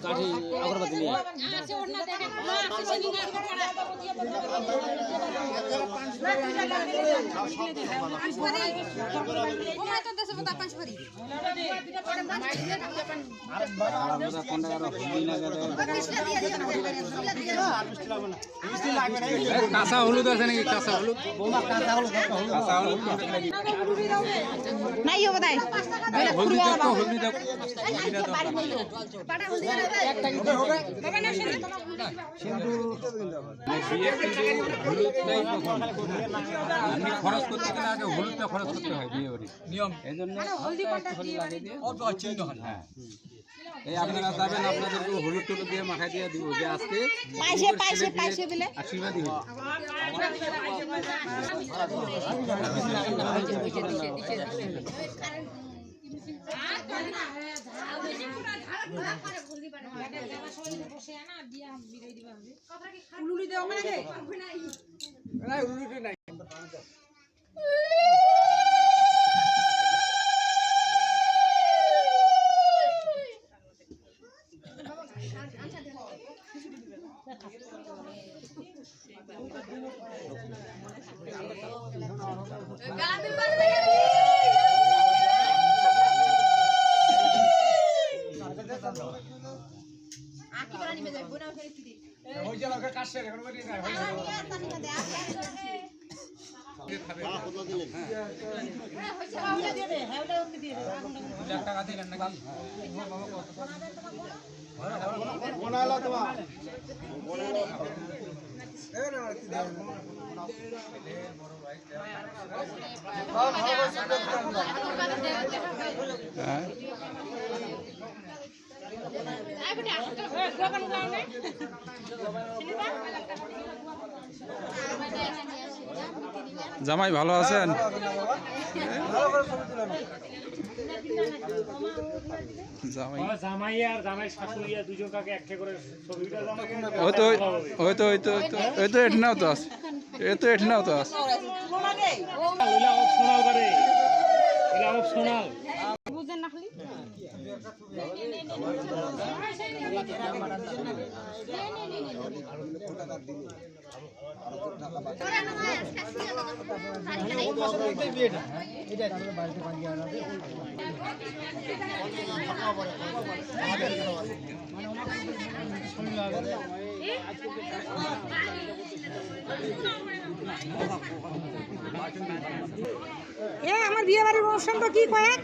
কাঠি আগরবাতি নিয়ে কাঁচা হলুদ আছে নাকি? কাঁচা হলুদ নাই হবে তাই হলুদ খরচ করতে গেলে আগে হলুদটা খরচ করতে হয় বিয়ে বাড়ি নিয়ম, এই জন্য লাগিয়ে দিয়ে হ্যাঁ এই আপনারা যাবেন, আপনাদেরকে হলুদ টলুদ দিয়ে মাখাই দিয়ে দিব যে আজকে আশীর্বাদই হবে। জামাই ভালো আছেন? জামাই আর জামাই শাশুড়ি দুজন কাকে একটা করে ছবিটা এঠনাও তো আছে, এঠনাও তো আছে। সোনাল বুঝেন না খালি আমার বিয়ে বাড়ির অনুষ্ঠানটা কি কয়েক